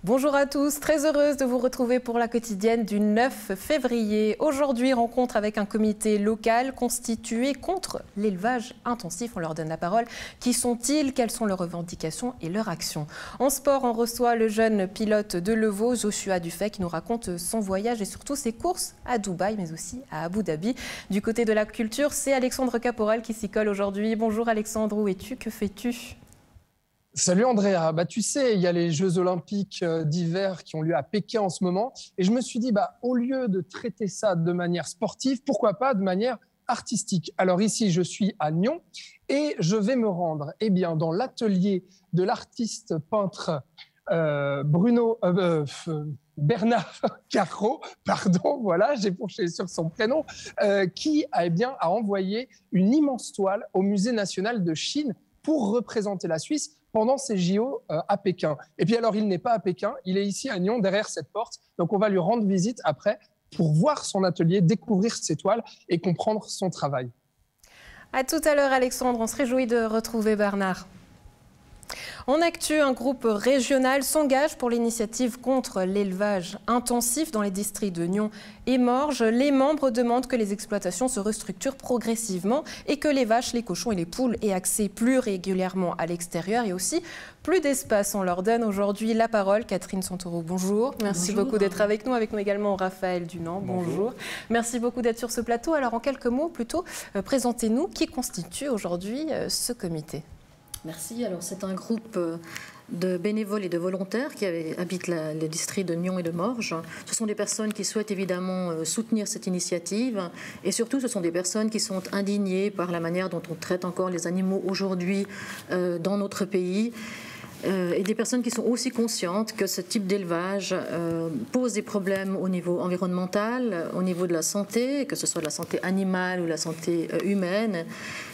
Bonjour à tous, très heureuse de vous retrouver pour la quotidienne du 9 février. Aujourd'hui, rencontre avec un comité local constitué contre l'élevage intensif. On leur donne la parole. Qui sont-ils? Quelles sont leurs revendications et leurs actions? En sport, on reçoit le jeune pilote de Levaux, Joshua Dufay, qui nous raconte son voyage et surtout ses courses à Dubaï, mais aussi à Abu Dhabi. Du côté de la culture, c'est Alexandre Caporal qui s'y colle aujourd'hui. Bonjour Alexandre, où es-tu? Que fais-tu? Salut Andrea, tu sais, il y a les Jeux Olympiques d'hiver qui ont lieu à Pékin en ce moment et je me suis dit, au lieu de traiter ça de manière sportive, pourquoi pas de manière artistique. Alors ici, je suis à Nyon et je vais me rendre dans l'atelier de l'artiste peintre Bernard Carreau, pardon, voilà, j'ai penché sur son prénom, qui a envoyé une immense toile au Musée national de Chine pour représenter la Suisse pendant ces JO à Pékin. Et puis alors, il n'est pas à Pékin, il est ici à Nyon, derrière cette porte. Donc, on va lui rendre visite après pour voir son atelier, découvrir ses toiles et comprendre son travail. À tout à l'heure, Alexandre. On se réjouit de retrouver Bernard. En actu, un groupe régional s'engage pour l'initiative contre l'élevage intensif dans les districts de Nyon et Morges. Les membres demandent que les exploitations se restructurent progressivement et que les vaches, les cochons et les poules aient accès plus régulièrement à l'extérieur et aussi plus d'espace. On leur donne aujourd'hui la parole. Catherine Santoro, bonjour. Merci beaucoup d'être avec nous. Avec nous également Raphaël Dunant, bonjour. Merci beaucoup d'être sur ce plateau. Alors en quelques mots plutôt, présentez-nous qui constitue aujourd'hui ce comité. Merci. Alors, c'est un groupe de bénévoles et de volontaires qui habitent le district de Nyon et de Morges. Ce sont des personnes qui souhaitent évidemment soutenir cette initiative et surtout ce sont des personnes qui sont indignées par la manière dont on traite encore les animaux aujourd'hui dans notre pays. Et des personnes qui sont aussi conscientes que ce type d'élevage pose des problèmes au niveau environnemental, au niveau de la santé, que ce soit de la santé animale ou la santé humaine.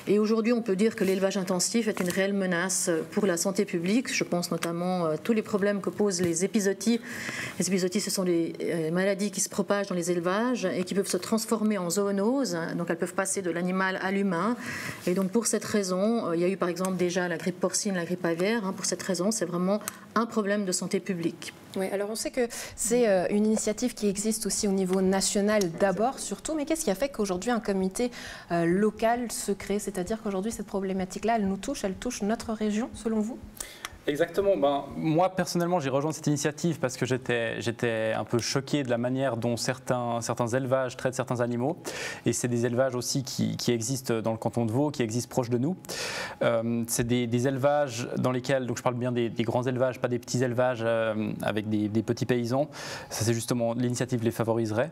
Et aujourd'hui, on peut dire que l'élevage intensif est une réelle menace pour la santé publique. Je pense notamment à tous les problèmes que posent les épizooties. Les épizooties, ce sont des maladies qui se propagent dans les élevages et qui peuvent se transformer en zoonoses. Donc, elles peuvent passer de l'animal à l'humain. Et donc, pour cette raison, il y a eu par exemple déjà la grippe porcine, la grippe aviaire. Pour cette raison, c'est vraiment un problème de santé publique. Oui, alors on sait que c'est une initiative qui existe aussi au niveau national d'abord, surtout, mais qu'est-ce qui a fait qu'aujourd'hui un comité local se crée? C'est-à-dire qu'aujourd'hui cette problématique-là, elle nous touche, elle touche notre région, selon vous? Exactement. Moi, personnellement, j'ai rejoint cette initiative parce que j'étais un peu choqué de la manière dont certains élevages traitent certains animaux. Et c'est des élevages aussi qui existent dans le canton de Vaud, qui existent proches de nous. C'est des élevages dans lesquels, donc je parle bien des grands élevages, pas des petits élevages avec des petits paysans. Ça, c'est justement, l'initiative les favoriserait.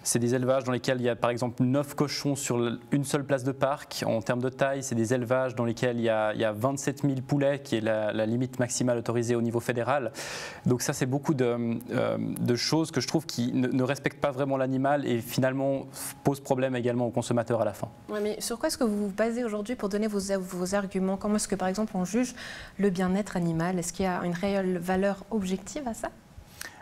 C'est des élevages dans lesquels il y a par exemple 9 cochons sur une seule place de parc. En termes de taille, c'est des élevages dans lesquels il y a 27 000 poulets, qui est la limite maximale autorisée au niveau fédéral. Donc ça, c'est beaucoup de choses que je trouve qui ne respectent pas vraiment l'animal et finalement posent problème également aux consommateurs à la fin. Ouais, mais sur quoi est-ce que vous vous basez aujourd'hui pour donner vos arguments? Comment est-ce que par exemple on juge le bien-être animal? Est-ce qu'il y a une réelle valeur objective à ça?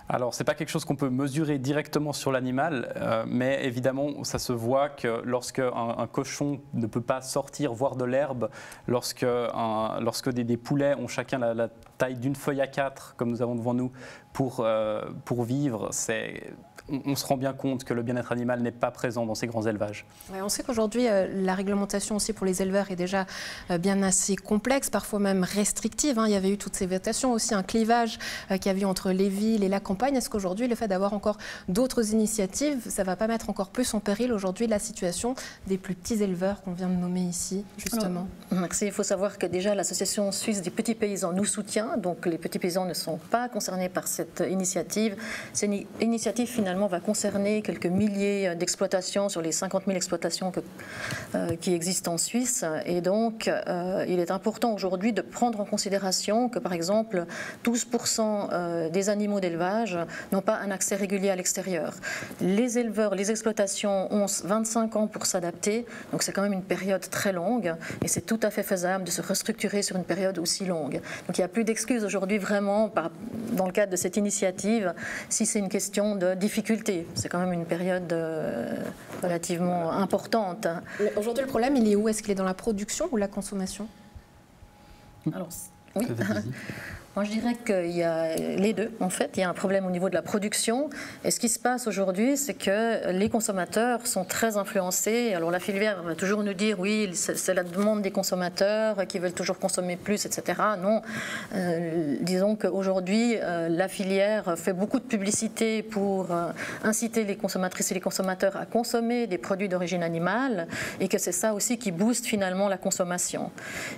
Alors, ce n'est pas quelque chose qu'on peut mesurer directement sur l'animal, mais évidemment, ça se voit que lorsque un cochon ne peut pas sortir, voir de l'herbe, lorsque des poulets ont chacun la taille d'une feuille A4, comme nous avons devant nous, pour vivre, on se rend bien compte que le bien-être animal n'est pas présent dans ces grands élevages. Ouais, on sait qu'aujourd'hui, la réglementation aussi pour les éleveurs est déjà bien assez complexe, parfois même restrictive. Il y avait eu toutes ces votations, aussi un clivage qu'il y a eu entre les villes et la campagne. Est-ce qu'aujourd'hui, le fait d'avoir encore d'autres initiatives, ça ne va pas mettre encore plus en péril aujourd'hui la situation des plus petits éleveurs qu'on vient de nommer ici, justement? Alors, merci. Il faut savoir que déjà l'association suisse des petits paysans nous soutient, donc les petits paysans ne sont pas concernés par cette initiative. C'est une initiative finalement va concerner quelques milliers d'exploitations sur les 50 000 exploitations qui existent en Suisse. Et donc, il est important aujourd'hui de prendre en considération que, par exemple, 12% des animaux d'élevage n'ont pas un accès régulier à l'extérieur. Les éleveurs, les exploitations ont 25 ans pour s'adapter. Donc, c'est quand même une période très longue et c'est tout à fait faisable de se restructurer sur une période aussi longue. Donc, il n'y a plus d'excuses aujourd'hui vraiment dans le cadre de cette initiative si c'est une question de difficulté. C'est quand même une période relativement importante. Aujourd'hui, le problème, il est où? Est-ce qu'il est dans la production ou la consommation? Alors, oui. Moi, je dirais qu'il y a les deux, en fait. Il y a un problème au niveau de la production. Et ce qui se passe aujourd'hui, c'est que les consommateurs sont très influencés. Alors, la filière va toujours nous dire, oui, c'est la demande des consommateurs qui veulent toujours consommer plus, etc. Non. Disons qu'aujourd'hui, la filière fait beaucoup de publicité pour inciter les consommatrices et les consommateurs à consommer des produits d'origine animale et que c'est ça aussi qui booste finalement la consommation.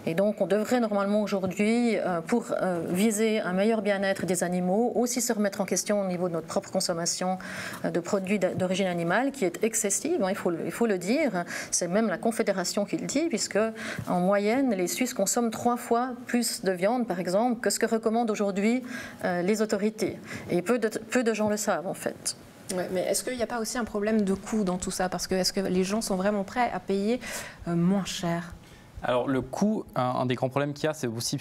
Et donc, on devrait normalement aujourd'hui, pour viser un meilleur bien-être des animaux, aussi se remettre en question au niveau de notre propre consommation de produits d'origine animale qui est excessive, hein, il faut le dire. C'est même la Confédération qui le dit, puisque en moyenne, les Suisses consomment 3 fois plus de viande, par exemple, que ce que recommandent aujourd'hui les autorités. Et peu de gens le savent, en fait. Ouais, mais est-ce qu'il n'y a pas aussi un problème de coût dans tout ça? Parce que est-ce que les gens sont vraiment prêts à payer moins cher? Alors le coût, un des grands problèmes qu'il y a, c'est aussi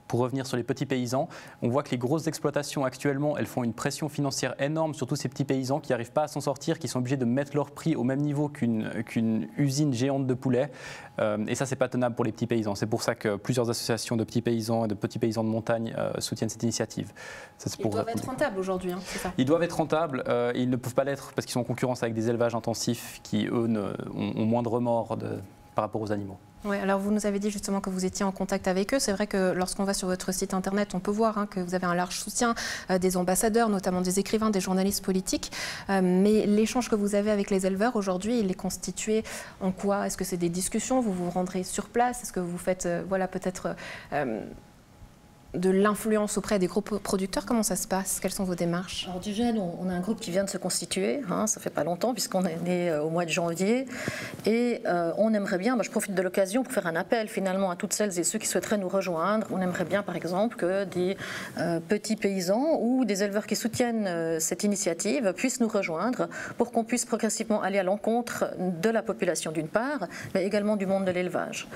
pour revenir sur les petits paysans. On voit que les grosses exploitations actuellement, elles font une pression financière énorme, surtout ces petits paysans qui n'arrivent pas à s'en sortir, qui sont obligés de mettre leur prix au même niveau qu'une usine géante de poulets. Et ça, c'est pas tenable pour les petits paysans. C'est pour ça que plusieurs associations de petits paysans et de petits paysans de montagne soutiennent cette initiative. Ils doivent être rentables aujourd'hui, hein, c'est ça? Ils doivent être rentables. Ils ne peuvent pas l'être parce qu'ils sont en concurrence avec des élevages intensifs qui, eux, ont moins de remords par rapport aux animaux. Oui, alors vous nous avez dit justement que vous étiez en contact avec eux. C'est vrai que lorsqu'on va sur votre site internet, on peut voir que vous avez un large soutien des ambassadeurs, notamment des écrivains, des journalistes politiques. Mais l'échange que vous avez avec les éleveurs aujourd'hui, il est constitué en quoi? Est-ce que c'est des discussions? Vous vous rendrez sur place? Est-ce que vous faites voilà, peut-être de l'influence auprès des gros producteurs? Comment ça se passe? Quelles sont vos démarches? Alors déjà, on a un groupe qui vient de se constituer, hein, ça fait pas longtemps puisqu'on est né au mois de janvier, et on aimerait bien, je profite de l'occasion pour faire un appel finalement à toutes celles et ceux qui souhaiteraient nous rejoindre. On aimerait bien par exemple que des petits paysans ou des éleveurs qui soutiennent cette initiative puissent nous rejoindre pour qu'on puisse progressivement aller à l'encontre de la population d'une part, mais également du monde de l'élevage.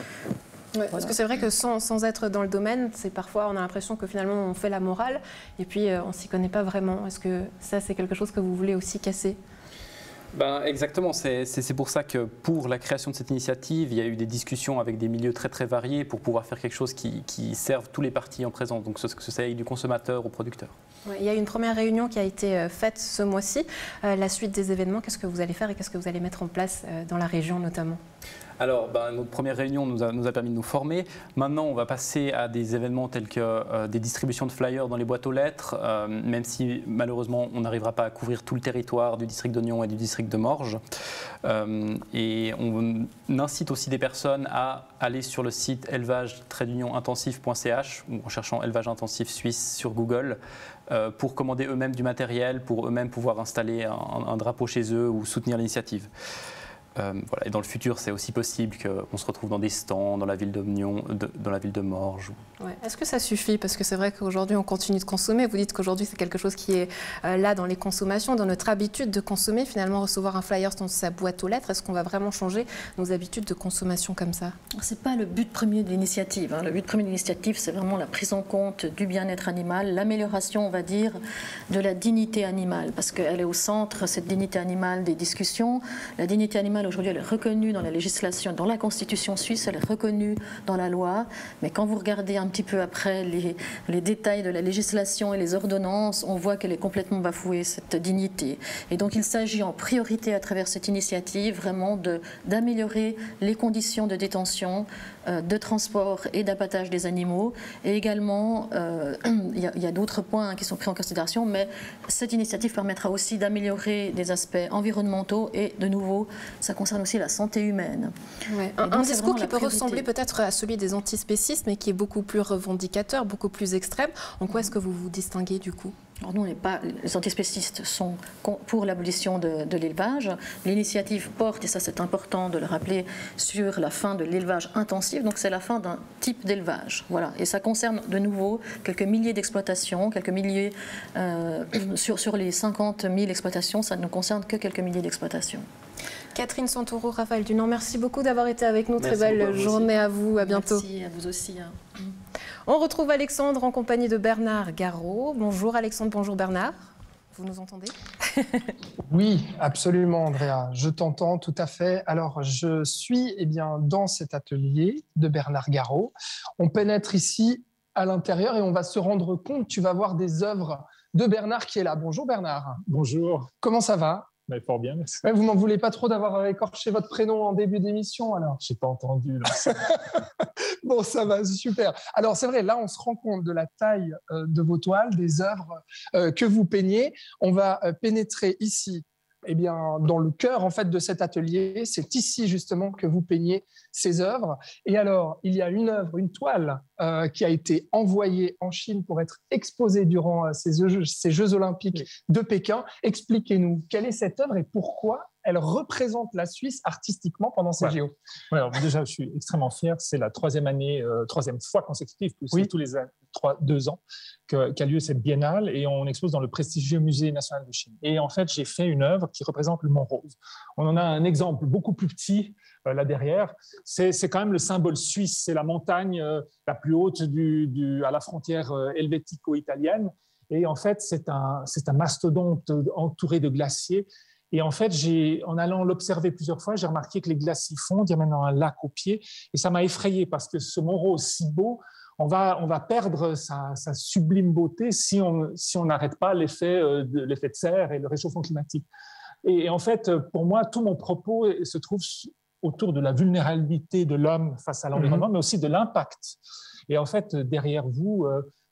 Ouais, parce que c'est vrai que sans être dans le domaine, c'est parfois on a l'impression que finalement on fait la morale et puis on ne s'y connaît pas vraiment. Est-ce que ça c'est quelque chose que vous voulez aussi casser? Exactement, c'est pour ça que pour la création de cette initiative, il y a eu des discussions avec des milieux très très variés pour pouvoir faire quelque chose qui serve tous les parties en présence, donc que ça aille du consommateur au producteur. Ouais, il y a eu une première réunion qui a été faite ce mois-ci. La suite des événements, qu'est-ce que vous allez faire et qu'est-ce que vous allez mettre en place dans la région notamment? Alors, notre première réunion nous a permis de nous former. Maintenant, on va passer à des événements tels que des distributions de flyers dans les boîtes aux lettres, même si malheureusement, on n'arrivera pas à couvrir tout le territoire du district de Nyon et du district de Morges. Et on incite aussi des personnes à aller sur le site élevage-intensif.ch ou en cherchant élevage intensif suisse sur Google pour commander eux-mêmes du matériel, pour eux-mêmes pouvoir installer un drapeau chez eux ou soutenir l'initiative. Voilà. Et dans le futur, c'est aussi possible qu'on se retrouve dans des stands dans la ville de Nyon, dans la ville de Morges. Ouais. Est-ce que ça suffit? Parce que c'est vrai qu'aujourd'hui, on continue de consommer. Vous dites qu'aujourd'hui, c'est quelque chose qui est là dans les consommations, dans notre habitude de consommer. Finalement, recevoir un flyer dans sa boîte aux lettres, est-ce qu'on va vraiment changer nos habitudes de consommation comme ça? Ce n'est pas le but premier de l'initiative. Le but premier de l'initiative, c'est vraiment la prise en compte du bien-être animal, l'amélioration, on va dire, de la dignité animale. Parce qu'elle est au centre, cette dignité animale, des discussions. La dignité animale, aujourd'hui, elle est reconnue dans la législation, dans la Constitution suisse, elle est reconnue dans la loi. Mais quand vous regardez un petit peu après les détails de la législation et les ordonnances, on voit qu'elle est complètement bafouée, cette dignité. Et donc, il s'agit en priorité, à travers cette initiative, vraiment d'améliorer les conditions de détention, de transport et d'abattage des animaux. Et également, il y a d'autres points qui sont pris en considération, mais cette initiative permettra aussi d'améliorer des aspects environnementaux et, de nouveau, ça concerne aussi la santé humaine. Ouais. Un discours qui peut ressembler peut-être à celui des antispécistes, mais qui est beaucoup plus revendicateur, beaucoup plus extrême. En quoi est-ce que vous vous distinguez du coup? Alors nous, les antispécistes sont pour l'abolition de l'élevage. L'initiative porte, et ça c'est important de le rappeler, sur la fin de l'élevage intensif. Donc c'est la fin d'un type d'élevage. Voilà. Et ça concerne de nouveau quelques milliers d'exploitations, quelques milliers, sur les 50 000 exploitations, ça ne concerne que quelques milliers d'exploitations. Catherine Santoro, Raphaël Dunant, merci beaucoup d'avoir été avec nous. Merci. Très belle journée à vous. À bientôt. Merci à vous aussi. On retrouve Alexandre en compagnie de Bernard Garot. Bonjour Alexandre, bonjour Bernard. Vous nous entendez? Oui, absolument Andrea, je t'entends tout à fait. Alors je suis dans cet atelier de Bernard Garot. On pénètre ici à l'intérieur et on va se rendre compte, tu vas voir des œuvres de Bernard qui est là. Bonjour Bernard. Bonjour. Comment ça va? Mais fort bien, merci. Ouais, vous m'en voulez pas trop d'avoir écorché votre prénom en début d'émission alors? Je n'ai pas entendu. Bon, ça va, super. Alors c'est vrai, là on se rend compte de la taille de vos toiles, des œuvres que vous peignez. On va pénétrer ici, eh bien, dans le cœur en fait de cet atelier. C'est ici justement que vous peignez ces œuvres. Et alors, il y a une œuvre, une toile qui a été envoyée en Chine pour être exposée durant ces Jeux olympiques de Pékin. Expliquez-nous, quelle est cette œuvre et pourquoi elle représente la Suisse artistiquement pendant ces JO? Ouais, alors déjà, je suis extrêmement fier. C'est la troisième fois consécutive, tous les 2 ans, qu'a lieu cette biennale et on expose dans le prestigieux Musée national de Chine. Et en fait, j'ai fait une œuvre qui représente le Mont Rose. On en a un exemple beaucoup plus petit là derrière. C'est quand même le symbole suisse. C'est la montagne la plus haute à la frontière helvético-italienne. Et en fait, c'est un mastodonte entouré de glaciers. Et en fait, en allant l'observer plusieurs fois, j'ai remarqué que les glaciers fondent. Il y a maintenant un lac au pied. Et ça m'a effrayé parce que ce Mont Rose si beau, on va perdre sa sublime beauté si on n'arrête pas l'effet de serre et le réchauffement climatique. Et en fait, pour moi, tout mon propos se trouve autour de la vulnérabilité de l'homme face à l'environnement, mais aussi de l'impact. Et en fait, derrière vous,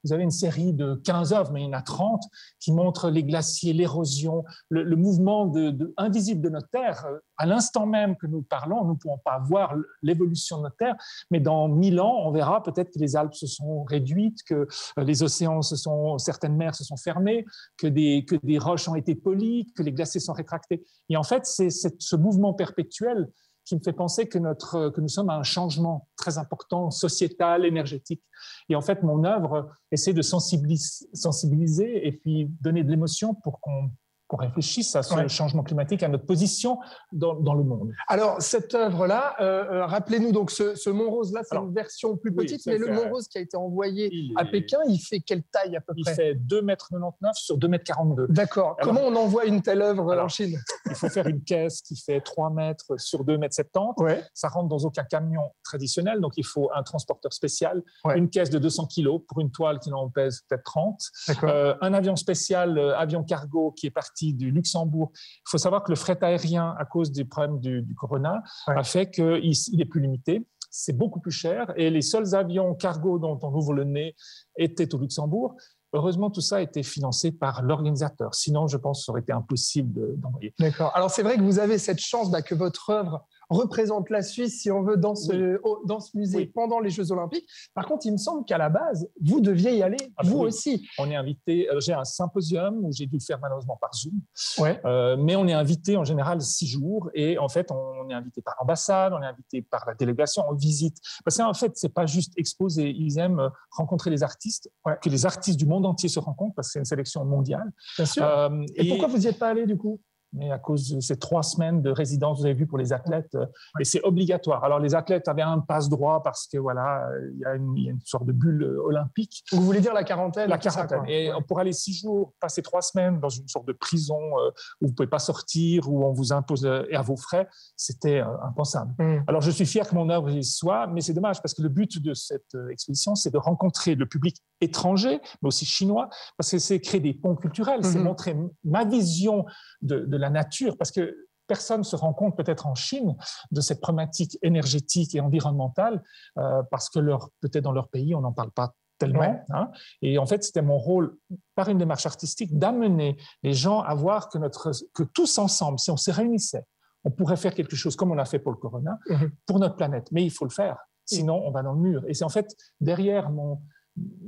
vous avez une série de 15 œuvres, mais il y en a 30, qui montrent les glaciers, l'érosion, le mouvement invisible de notre Terre. À l'instant même que nous parlons, nous ne pouvons pas voir l'évolution de notre Terre, mais dans 1000 ans, on verra peut-être que les Alpes se sont réduites, que les océans certaines mers se sont fermées, que des roches ont été polies, que les glaciers sont rétractés. Et en fait, c'est ce mouvement perpétuel qui me fait penser que nous sommes à un changement très important, sociétal, énergétique. Et en fait, mon œuvre essaie de sensibiliser et puis donner de l'émotion pour qu'on réfléchisse à ce changement climatique, à notre position dans le monde. Alors, cette œuvre-là, rappelez-nous, donc ce Mont Rose-là, c'est une version plus petite, mais le Mont Rose qui a été envoyé à Pékin, il fait quelle taille à peu près? Il fait 2,99 m sur 2,42 m. D'accord. Comment on envoie une telle œuvre en Chine? Il faut faire une caisse qui fait 3 mètres sur 2,70 m. Ouais. Ça rentre dans aucun camion traditionnel, donc il faut un transporteur spécial, une caisse de 200 kg pour une toile qui en pèse peut-être 30. Un avion spécial, avion cargo qui est parti du Luxembourg. Il faut savoir que le fret aérien, à cause des problèmes du corona, a fait qu'il est plus limité. C'est beaucoup plus cher et les seuls avions cargo dont on ouvre le nez étaient au Luxembourg. Heureusement, tout ça a été financé par l'organisateur. Sinon, je pense que ça aurait été impossible d'envoyer. D'accord. Alors, c'est vrai que vous avez cette chance que votre œuvre représente la Suisse, si on veut, dans ce musée pendant les Jeux Olympiques. Par contre, il me semble qu'à la base, vous deviez y aller, vous aussi. On est invité. J'ai un symposium où j'ai dû le faire malheureusement par Zoom. Mais on est invité en général 6 jours. Et en fait, on est invité par l'ambassade, on est invité par la délégation, on visite. Parce qu'en fait, c'est pas juste exposer. Ils aiment rencontrer les artistes, que les artistes du monde entier se rencontrent, parce que c'est une sélection mondiale. Bien sûr. Et pourquoi vous n'y êtes pas allé du coup? Mais à cause de ces 3 semaines de résidence, vous avez vu, pour les athlètes, et c'est obligatoire. Alors, les athlètes avaient un passe-droit parce que, voilà, il y a une sorte de bulle olympique. Vous voulez dire la quarantaine? La quarantaine. Et pour aller 6 jours, passer 3 semaines dans une sorte de prison où vous ne pouvez pas sortir, où on vous impose et à vos frais, c'était impensable. Alors, je suis fier que mon œuvre y soit, mais c'est dommage parce que le but de cette exposition, c'est de rencontrer le public étranger, mais aussi chinois, parce que c'est créer des ponts culturels, c'est montrer ma vision de la nature, parce que personne ne se rend compte peut-être en Chine de cette problématique énergétique et environnementale, parce que peut-être dans leur pays, on n'en parle pas tellement. Hein. Et en fait, c'était mon rôle, par une démarche artistique, d'amener les gens à voir que tous ensemble, si on se réunissait, on pourrait faire quelque chose comme on a fait pour le corona, pour notre planète. Mais il faut le faire, sinon on va dans le mur. Et c'est en fait derrière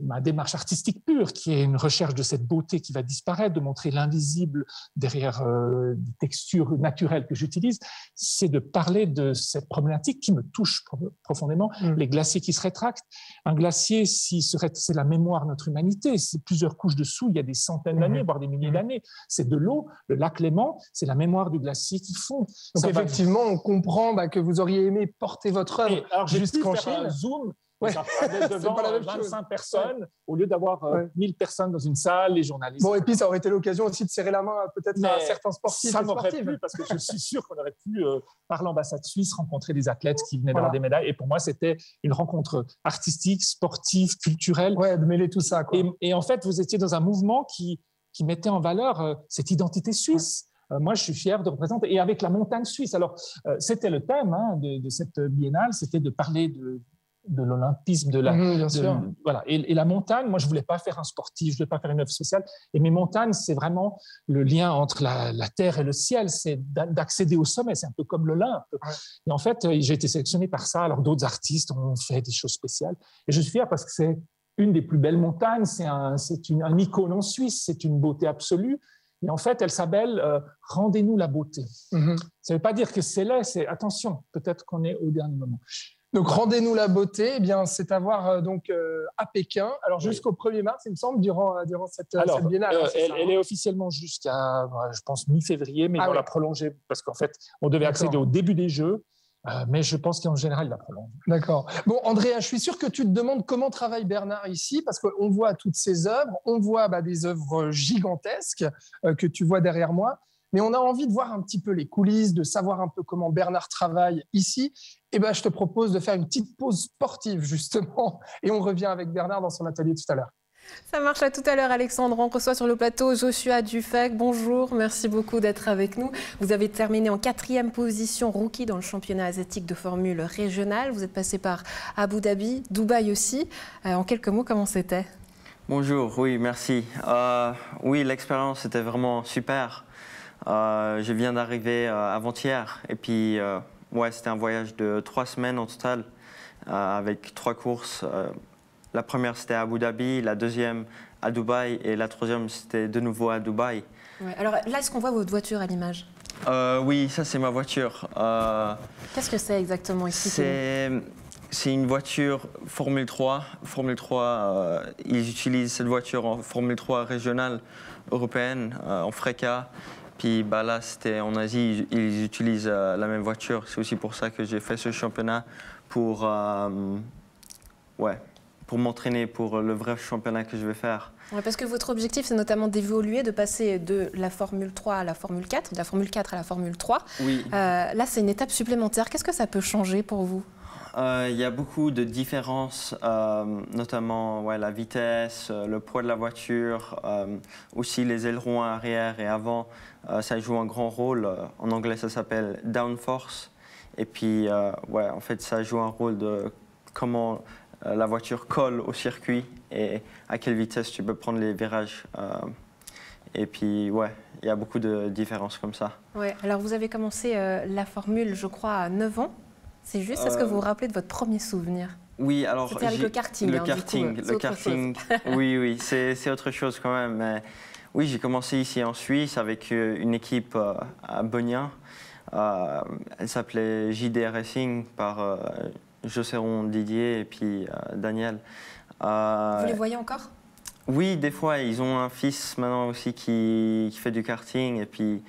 ma démarche artistique pure, qui est une recherche de cette beauté qui va disparaître, de montrer l'invisible derrière des textures naturelles que j'utilise, c'est de parler de cette problématique qui me touche profondément, les glaciers qui se rétractent. Un glacier, c'est la mémoire de notre humanité, c'est plusieurs couches dessous, il y a des centaines d'années, voire des milliers d'années. C'est de l'eau, le lac Léman, c'est la mémoire du glacier qui fond. Donc effectivement, on comprend que vous auriez aimé porter votre œuvre jusqu'en Chine. Un zoom, Ouais. Ça fera devant pas la même 25 chose. personnes, au lieu d'avoir 1000 personnes dans une salle, les journalistes. Bon, et puis ça aurait été l'occasion aussi de serrer la main peut-être à certains sportifs ça et m'aurait sportives. plu, parce que je suis sûr qu'on aurait pu, par l'ambassade suisse, rencontrer des athlètes qui venaient d'avoir des médailles. Et pour moi, c'était une rencontre artistique, sportive, culturelle. Ouais, de mêler tout ça, quoi. Et en fait, vous étiez dans un mouvement qui mettait en valeur cette identité suisse. Moi, je suis fier de représenter. Et avec la montagne suisse. Alors, c'était le thème de cette biennale, c'était de parler de l'olympisme, bien sûr. Voilà. Et la montagne, moi, je voulais pas faire un sportif, je voulais pas faire une œuvre sociale. Et mes montagnes, c'est vraiment le lien entre la terre et le ciel, c'est d'accéder au sommet. C'est un peu comme l'Olympe. Et en fait, j'ai été sélectionné par ça. Alors, d'autres artistes ont fait des choses spéciales. Et je suis fier parce que c'est une des plus belles montagnes. C'est un icône en Suisse. C'est une beauté absolue. Et en fait, elle s'appelle Rendez-nous la beauté. Ça ne veut pas dire que c'est laid, c'est attention, peut-être qu'on est au dernier moment. Donc, Rendez-nous la beauté, eh bien, c'est à voir à Pékin. Alors, jusqu'au 1er mars, il me semble, durant cette biennale. Elle est officiellement jusqu'à, je pense, mi-février, mais ils vont la prolonger parce qu'en fait, on devait accéder au début des Jeux. Mais je pense qu'en général, il la prolonge. D'accord. Bon, Andrea, je suis sûr que tu te demandes comment travaille Bernard ici, parce qu'on voit toutes ses œuvres, on voit des œuvres gigantesques que tu vois derrière moi, mais on a envie de voir un petit peu les coulisses, de savoir un peu comment Bernard travaille ici. Et je te propose de faire une petite pause sportive, justement, et on revient avec Bernard dans son atelier tout à l'heure. Ça marche, à tout à l'heure, Alexandre. On reçoit sur le plateau Joshua Dufek. Bonjour, merci beaucoup d'être avec nous. Vous avez terminé en 4e position rookie dans le championnat asiatique de formule régionale. Vous êtes passé par Abu Dhabi, Dubaï aussi. En quelques mots, comment c'était? Bonjour, oui, merci. Oui, l'expérience était vraiment super. Je viens d'arriver avant-hier et puis c'était un voyage de 3 semaines en total avec 3 courses. La première, c'était à Abu Dhabi, la deuxième à Dubaï et la troisième, c'était de nouveau à Dubaï. Ouais, alors là, est-ce qu'on voit votre voiture à l'image? Oui, ça, c'est ma voiture. Qu'est-ce que c'est exactement? C'est une voiture Formule 3. Formule 3, ils utilisent cette voiture en Formule 3 régionale européenne, en FRECA. Puis là, c'était en Asie, ils utilisent la même voiture. C'est aussi pour ça que j'ai fait ce championnat pour m'entraîner pour le vrai championnat que je vais faire. Ouais, parce que votre objectif, c'est notamment d'évoluer, de passer de la Formule 3 à la Formule 4, de la Formule 4 à la Formule 3. Oui. Là, c'est une étape supplémentaire. Qu'est-ce que ça peut changer pour vous? Il y a beaucoup de différences, notamment la vitesse, le poids de la voiture, aussi les ailerons arrière et avant. Ça joue un grand rôle. En anglais, ça s'appelle downforce. Et puis, en fait, ça joue un rôle de comment la voiture colle au circuit et à quelle vitesse tu peux prendre les virages. Et puis, il y a beaucoup de différences comme ça. Ouais. Alors, vous avez commencé la Formule, je crois, à 9 ans. C'est juste, est-ce que vous vous rappelez de votre premier souvenir? Oui, alors... C'était avec le karting. Le karting, oui, c'est autre chose quand même. Mais, oui, j'ai commencé ici en Suisse avec une équipe à Bonien. Elle s'appelait JD Racing par... Josseron, Didier et puis Daniel. Vous les voyez encore? Oui, des fois. Ils ont un fils maintenant aussi qui fait du karting. Et puis,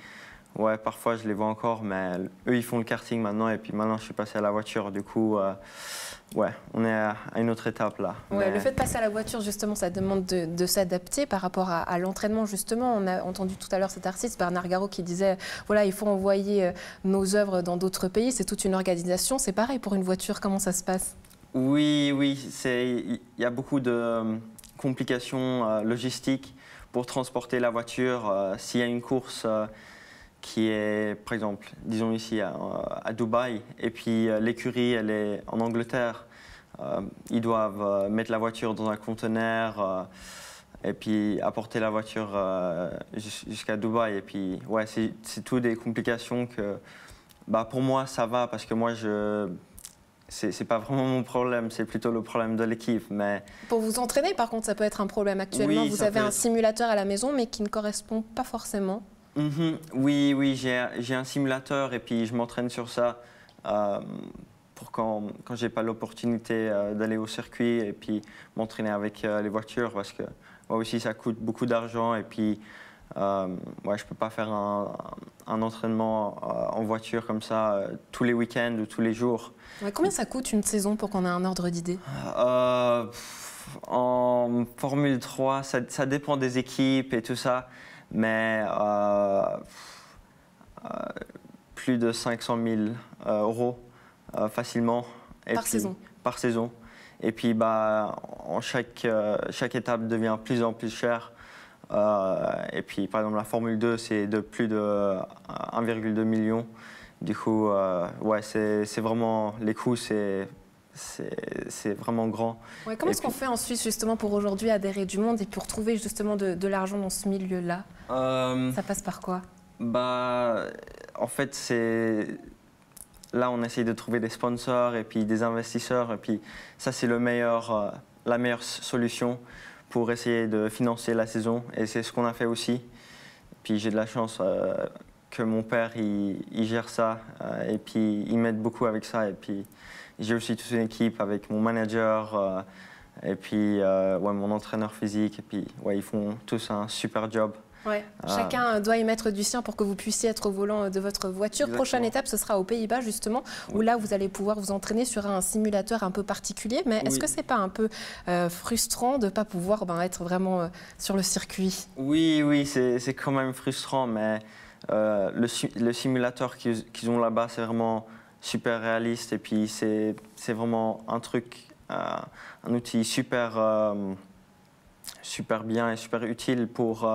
parfois, je les vois encore. Mais eux, ils font le karting maintenant. Et puis maintenant, je suis passé à la voiture. Du coup, on est à une autre étape là. Ouais, le fait de passer à la voiture, justement, ça demande de s'adapter par rapport à l'entraînement. Justement, on a entendu tout à l'heure cet artiste, Bernard Garot, qui disait voilà, il faut envoyer nos œuvres dans d'autres pays. C'est toute une organisation. C'est pareil pour une voiture. Comment ça se passe? Oui, il y a beaucoup de complications logistiques pour transporter la voiture. S'il y a une course qui est, par exemple, disons ici à Dubaï, et puis l'écurie, elle est en Angleterre. Ils doivent mettre la voiture dans un conteneur et puis apporter la voiture jusqu'à Dubaï. Et puis, c'est tout des complications que, pour moi, ça va parce que moi, c'est pas vraiment mon problème, c'est plutôt le problème de l'équipe. Mais... Pour vous entraîner, par contre, ça peut être un problème actuellement. Vous avez un simulateur à la maison, mais qui ne correspond pas forcément. Oui, j'ai un simulateur et puis je m'entraîne sur ça pour quand j'ai pas l'opportunité d'aller au circuit et puis m'entraîner avec les voitures parce que moi aussi ça coûte beaucoup d'argent et puis Ouais, je peux pas faire un entraînement en voiture comme ça tous les week-ends ou tous les jours. Ouais, combien ça coûte une saison pour qu'on ait un ordre d'idée? En Formule 3, ça dépend des équipes et tout ça, mais plus de 500 000 euros facilement. Par saison. Et puis, chaque étape devient de plus en plus chère. Et puis, par exemple, la Formule 2, c'est de plus de 1,2 million. Du coup, ouais, c'est vraiment, les coûts, c'est vraiment grand. Ouais, comment est-ce qu'on fait en Suisse justement pour aujourd'hui adhérer du monde et pour trouver justement de l'argent dans ce milieu-là? Ça passe par quoi? En fait, là, on essaye de trouver des sponsors et puis des investisseurs. Et puis ça, c'est la meilleure solution pour essayer de financer la saison. Et c'est ce qu'on a fait aussi. Puis j'ai de la chance que mon père, il gère ça. Et puis il m'aide beaucoup avec ça. Et puis j'ai aussi toute une équipe avec mon manager et puis mon entraîneur physique. Et puis ouais, ils font tous un super job. Ouais. Chacun doit y mettre du sien pour que vous puissiez être au volant de votre voiture. Exactement. Prochaine étape, ce sera aux Pays-Bas justement, où là vous allez pouvoir vous entraîner sur un simulateur un peu particulier. Mais est-ce que c'est pas un peu frustrant de ne pas pouvoir être vraiment sur le circuit? Oui, c'est quand même frustrant, mais le simulateur qu'ils ont là-bas, c'est vraiment super réaliste et puis c'est vraiment un truc, un outil super bien et super utile pour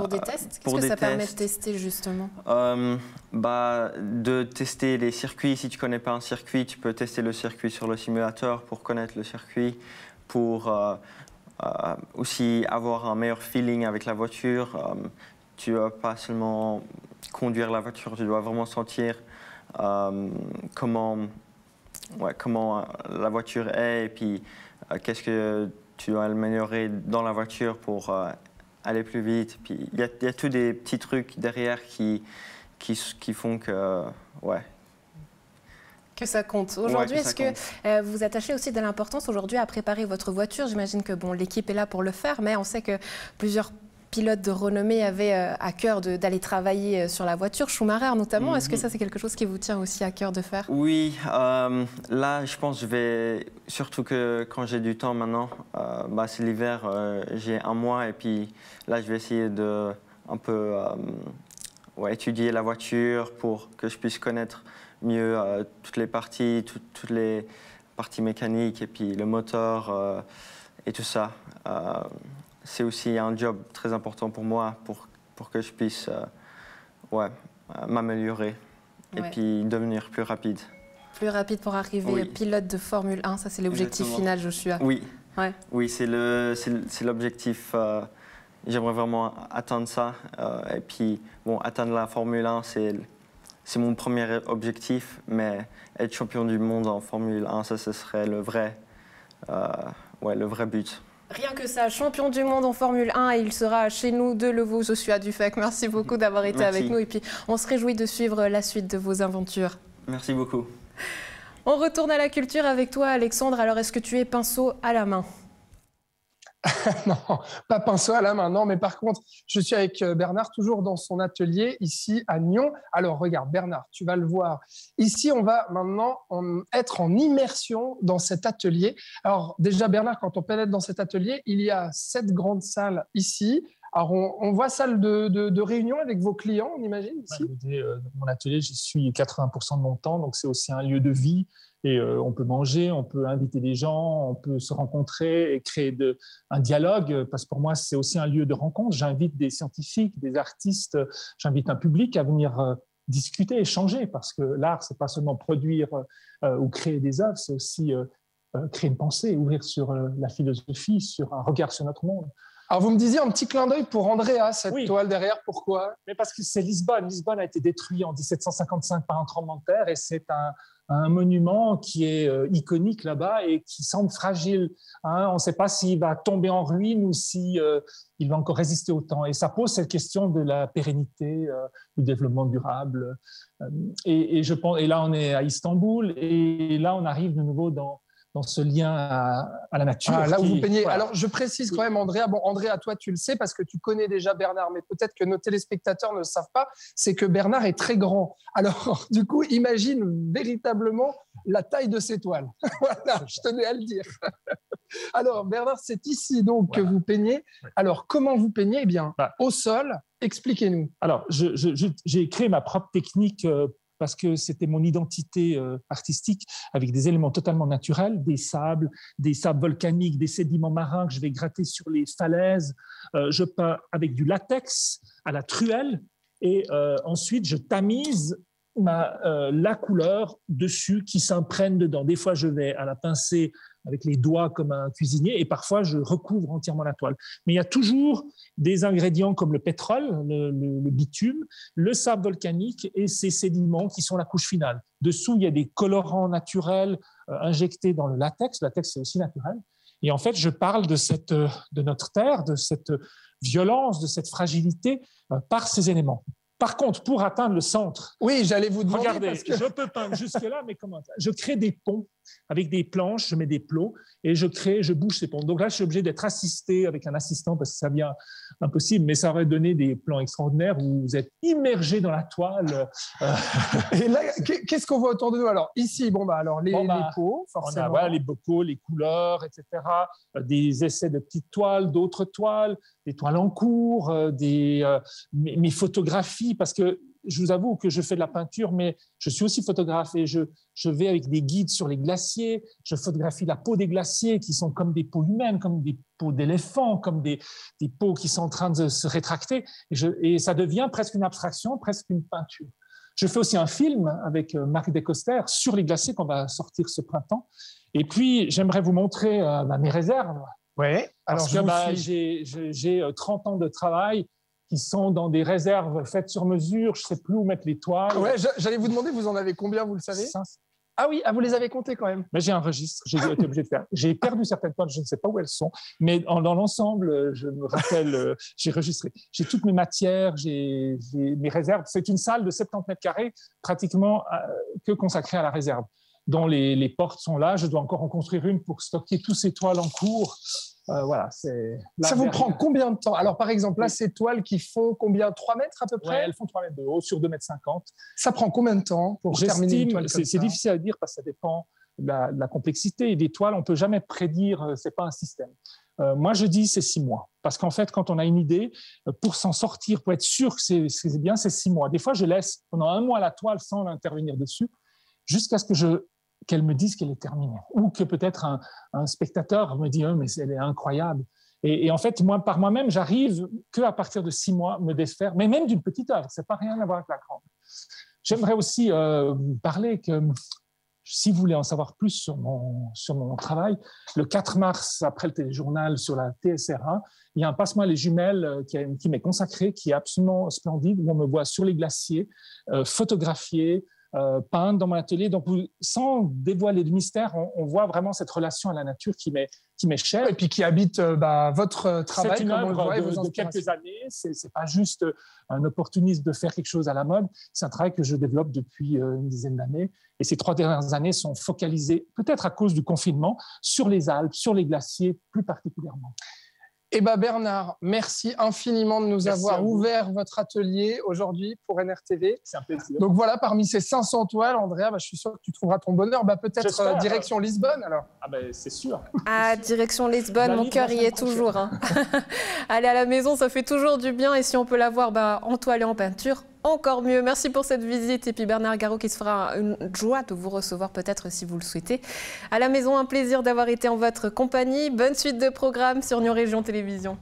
des tests. Qu'est-ce que ça permet de tester justement? De tester les circuits. Si tu ne connais pas un circuit, tu peux tester le circuit sur le simulateur pour connaître le circuit, pour aussi avoir un meilleur feeling avec la voiture. Tu ne dois pas seulement conduire la voiture, tu dois vraiment sentir comment la voiture est et puis qu'est-ce que tu dois améliorer dans la voiture pour aller plus vite. Puis il y a tous des petits trucs derrière qui font que que ça compte. Aujourd'hui, est-ce que vous attachez aussi de l'importance aujourd'hui à préparer votre voiture? J'imagine que l'équipe est là pour le faire, mais on sait que plusieurs pilotes de renommée avaient à cœur d'aller travailler sur la voiture, Schumacher notamment. Est-ce que ça, c'est quelque chose qui vous tient aussi à cœur de faire? Oui, là, je pense que je vais, surtout que quand j'ai du temps maintenant, c'est l'hiver, j'ai un mois et puis là, je vais essayer de un peu étudier la voiture pour que je puisse connaître mieux toutes les parties, toutes les parties mécaniques et puis le moteur et tout ça. C'est aussi un job très important pour moi pour que je puisse m'améliorer et puis devenir plus rapide. Plus rapide pour arriver pilote de Formule 1, ça c'est l'objectif final, Joshua. Oui, c'est l'objectif. J'aimerais vraiment atteindre ça. Et puis, atteindre la Formule 1, c'est mon premier objectif, mais être champion du monde en Formule 1, ça, ce serait le vrai but. Rien que ça, champion du monde en Formule 1 et il sera chez nous de Levaux, Joshua Dufek. Merci beaucoup d'avoir été avec nous et puis on se réjouit de suivre la suite de vos aventures. Merci beaucoup. On retourne à la culture avec toi, Alexandre. Alors, est-ce que tu es pinceau à la main? Non, pas pinceau à la main, non, mais par contre, je suis avec Bernard, toujours dans son atelier, ici à Nyon. Alors, regarde, Bernard, tu vas le voir. Ici, on va maintenant être en immersion dans cet atelier. Alors, déjà, Bernard, quand on pénètre dans cet atelier, il y a 7 grandes salles ici. Alors, on voit salle de réunion avec vos clients, on imagine, ici? Mon atelier, j'y suis 80% de mon temps, donc c'est aussi un lieu de vie. Et on peut manger, on peut inviter des gens, on peut se rencontrer et créer un dialogue, parce que pour moi, c'est aussi un lieu de rencontre. J'invite des scientifiques, des artistes, j'invite un public à venir discuter, échanger, parce que l'art, c'est pas seulement produire ou créer des œuvres, c'est aussi créer une pensée, ouvrir sur la philosophie, sur un regard sur notre monde. Alors, vous me disiez un petit clin d'œil pour Andrea, cette toile derrière, pourquoi? Mais parce que c'est Lisbonne. Lisbonne a été détruite en 1755 par un tremblement de terre et c'est un monument qui est iconique là-bas et qui semble fragile. On ne sait pas s'il va tomber en ruine ou s'il va encore résister au temps. Et ça pose cette question de la pérennité, du développement durable. Et je pense, et là, on est à Istanbul et là, on arrive de nouveau dans ce lien à la nature. Là où vous peignez. Voilà. Alors, je précise quand même, Andrea. Bon, Andrea, toi, tu le sais parce que tu connais déjà Bernard, mais peut-être que nos téléspectateurs ne le savent pas, c'est que Bernard est très grand. Alors, du coup, imagine véritablement la taille de ces toiles. Voilà, je tenais à le dire. Alors, Bernard, c'est ici donc que vous peignez. Alors, comment vous peignez? Eh bien, au sol, expliquez-nous. Alors, j'ai créé ma propre technique parce que c'était mon identité artistique avec des éléments totalement naturels, des sables volcaniques, des sédiments marins que je vais gratter sur les falaises. Je peins avec du latex à la truelle et ensuite je tamise la couleur dessus qui s'imprègne dedans. Des fois, je vais à la pincée avec les doigts comme un cuisinier et parfois, je recouvre entièrement la toile. Mais il y a toujours des ingrédients comme le pétrole, le bitume, le sable volcanique et ces sédiments qui sont la couche finale. Dessous, il y a des colorants naturels injectés dans le latex. Le latex, c'est aussi naturel. Et en fait, je parle de notre terre, de cette violence, de cette fragilité par ces éléments. Par contre, pour atteindre le centre, oui, j'allais vous demander. Regardez, parce que... je peux peindre jusque-là, mais comment? Je crée des ponts avec des planches, je mets des plots et je bouge ces ponts. Donc là, je suis obligé d'être assisté avec un assistant parce que ça devient impossible, mais ça aurait donné des plans extraordinaires où vous êtes immergé dans la toile. Et là, qu'est-ce qu'on voit autour de nous? Alors ici, alors les pots, forcément. On a les bocaux, les couleurs, etc. Des essais de petites toiles, d'autres toiles, des toiles en cours, mes photographies, parce que je vous avoue que je fais de la peinture, mais je suis aussi photographe et je vais avec des guides sur les glaciers, je photographie la peau des glaciers qui sont comme des peaux humaines, comme des peaux d'éléphants, comme des peaux qui sont en train de se rétracter et ça devient presque une abstraction, presque une peinture. Je fais aussi un film avec Marc Descoster sur les glaciers qu'on va sortir ce printemps. Et puis, j'aimerais vous montrer mes réserves. Oui, alors j'ai 30 ans de travail qui sont dans des réserves faites sur mesure. Je ne sais plus où mettre les toiles. Ouais, j'allais vous demander, vous en avez combien, vous le savez? 500. Ah oui, vous les avez comptées quand même. Mais j'ai un registre, j'ai été obligé de faire. J'ai perdu certaines toiles, je ne sais pas où elles sont, mais dans l'ensemble, je me rappelle, j'ai registré. J'ai toutes mes matières, j'ai mes réserves. C'est une salle de 70 mètres carrés, pratiquement que consacrée à la réserve, dont les portes sont là. Je dois encore en construire une pour stocker tous ces toiles en cours. Voilà, ça vous prend combien de temps? Alors, par exemple, là, ces toiles qui font combien? 3 mètres à peu près? Ouais, elles font 3 mètres de haut sur 2,50 mètres. Ça prend combien de temps pour terminer une toile comme ça? C'est difficile à dire parce que ça dépend de la complexité. Et des toiles, on ne peut jamais prédire, ce n'est pas un système. Moi, je dis c'est 6 mois. Parce qu'en fait, quand on a une idée, pour s'en sortir, pour être sûr que c'est bien, c'est 6 mois. Des fois, je laisse pendant 1 mois la toile sans intervenir dessus, jusqu'à ce que qu'elle me dise qu'elle est terminée. Ou que peut-être un spectateur me dit mais elle est incroyable. Et en fait, par moi-même, j'arrive qu'à partir de 6 mois me défaire, mais même d'une petite œuvre, c'est pas rien à voir avec la grande. J'aimerais aussi vous parler que si vous voulez en savoir plus sur mon travail, le 4 mars, après le téléjournal sur la TSR1, il y a un Passe-moi les jumelles qui m'est consacré, qui est absolument splendide, où on me voit sur les glaciers, photographié, peindre dans mon atelier. Donc, sans dévoiler de mystère, on voit vraiment cette relation à la nature qui m'est chère. Et puis qui habite votre travail. C'est une œuvre de quelques années. C'est pas juste un opportunisme de faire quelque chose à la mode. C'est un travail que je développe depuis une dizaine d'années. Et ces 3 dernières années sont focalisées, peut-être à cause du confinement, sur les Alpes, sur les glaciers plus particulièrement. Eh bien, Bernard, merci infiniment de nous avoir ouvert votre atelier aujourd'hui pour NRTV. C'est un plaisir. Donc voilà, parmi ces 500 toiles, Andrea, je suis sûr que tu trouveras ton bonheur. Peut-être direction Lisbonne alors. Ah c'est sûr. Ah, direction Lisbonne, mon cœur y est toujours. Hein. Aller à la maison, ça fait toujours du bien. Et si on peut la voir en toile et en peinture, encore mieux. Merci pour cette visite. Et puis Bernard Garot qui se fera une joie de vous recevoir peut-être si vous le souhaitez. À la maison, un plaisir d'avoir été en votre compagnie. Bonne suite de programmes sur Nyon Région Télévision.